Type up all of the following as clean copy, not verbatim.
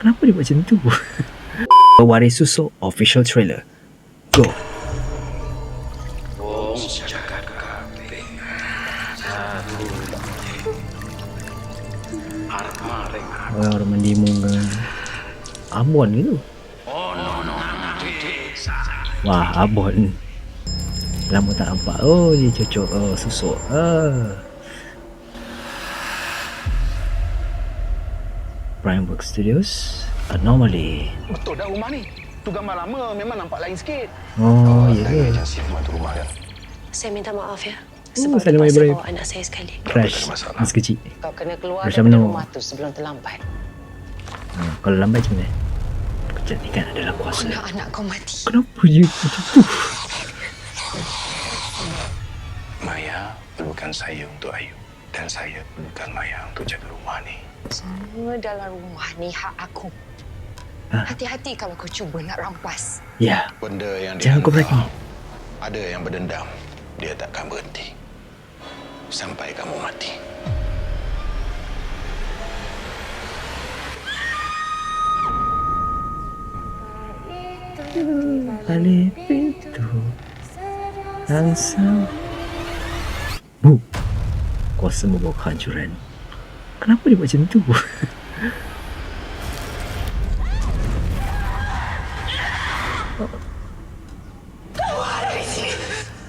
Kenapa dia buat macam tu? Waris Susuk official trailer. Go. Orang mendimu kan Abon ke tu? Wah, Abon. Lama tak nampak. Oh, dia cocok. Oh, Susuk. Primeworks Studios. Anomaly. Betul dah rumah ni. Tu gambar lama memang nampak lain sikit. Oh, ya ke? Agensi pembantu rumah kan. Saya minta maaf ya. Salam Sebab terpaksa Ibrahim. bawa anak saya sekali. Crash. Mas kecil. Kau kena keluar Macam daripada mana? rumah tu sebelum terlambat. Kalau lambat macam mana? Kecantikan adalah kuasa. Kau nak anak kau mati. Kenapa dia macam tu? Maya perlukan saya untuk Ayu. Dan saya perlukan Maya untuk jaga rumah ni. Semua dalam rumah ni hak aku. Hati-hati kalau kau cuba nak rampas. Ya. Benda yang Jangan kau berani. ada yang berdendam. Dia takkan berhenti. Sampai kamu mati. Balik pintu langsung. Bu. Kuasa membawa kehancuran. Kenapa dia buat macam tu?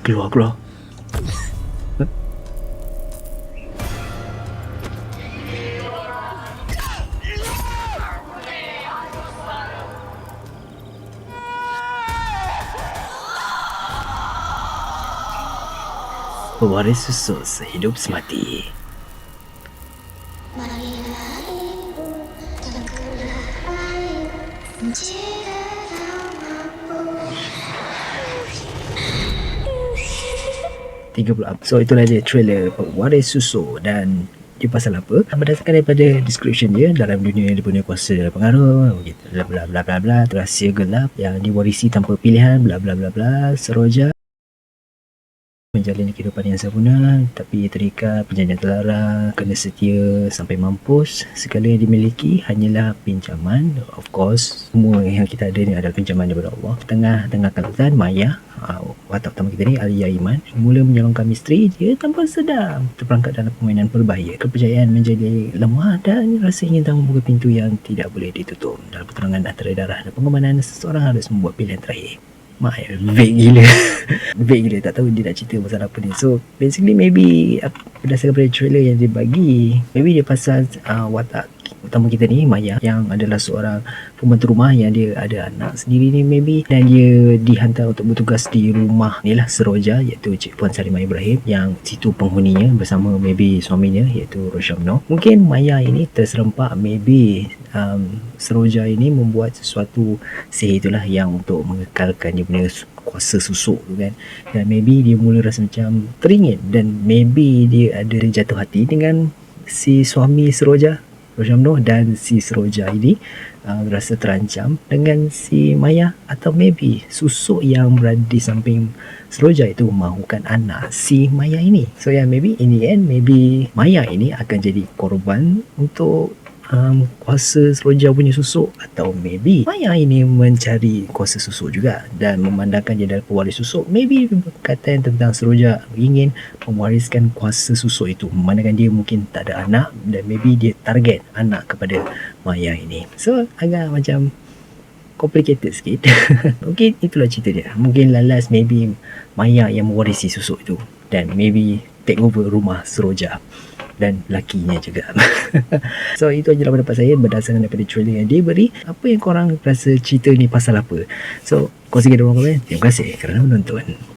Keluar. Pewaris Susuk sehidup semati. Marilah ibu tenggelam air jika kau mampu. 30 up. So itulah dia trailer Pewaris Susuk. Dan dia pasal apa? Berdasarkan daripada description dia, dalam dunia yang dipunyai kuasa dan pengaruh begitu, bla bla bla bla bla, rahsia gelap yang diwarisi tanpa pilihan, bla bla bla bla, seroja menjalani kehidupan yang sempurna tapi terikat, perjanjian terlarang, kena setia sampai mampus. Segala yang dimiliki hanyalah pinjaman. Of course, semua yang kita ada ni adalah pinjaman daripada Allah. Tengah kelutan Maya, watak utama kita ni Alia Iman, mula menyalonkan misteri dia tanpa sedar terperangkap dalam permainan berbahaya. Kepercayaan menjadi lemah dan rasa ingin tahu membuka pintu yang tidak boleh ditutup. Dalam pertarungan antara darah dan pengorbanan, seseorang harus membuat pilihan terakhir. Vague gila. Vague gila, tak tahu dia nak cerita pasal apa ni. So basically maybe berdasarkan pada trailer yang dia bagi, maybe dia pasal watak utama kita ni Maya, yang adalah seorang pembantu rumah yang dia ada anak sendiri ni maybe, dan dia dihantar untuk bertugas di rumah ni lah Seroja, iaitu Cik Puan Salimah Ibrahim, yang situ penghuninya bersama maybe suaminya iaitu Rosyamno. Mungkin Maya ini terserempak, maybe Seroja ini membuat sesuatu sihir itulah yang untuk mengekalkan dia punya kuasa susuk tu kan. Dan maybe dia mula rasa macam teringin, dan maybe dia ada jatuh hati dengan si suami Seroja, Rosyamno, dan si Seroja ini rasa terancam dengan si Maya, atau maybe susuk yang berada di samping Seroja itu mahukan anak si Maya ini. So maybe in the end, maybe Maya ini akan jadi korban untuk kuasa Seroja punya susuk, atau maybe Maya ini mencari kuasa susuk juga dan memandangkan dia adalah pewaris susuk. Maybe perkataan tentang Seroja ingin mewariskan kuasa susuk itu, memandangkan dia mungkin tak ada anak, dan maybe dia target anak kepada Maya ini. So agak macam complicated sikit. Mungkin itulah cerita dia. Mungkin lalas maybe Maya yang mewarisi susuk itu, dan maybe take over rumah Seroja dan lakinya juga. So itu ajalah pendapat saya berdasarkan daripada trailer yang dia beri. Apa yang korang rasa cerita ni pasal apa? So kongsikan dalam komen. Terima kasih kerana menonton.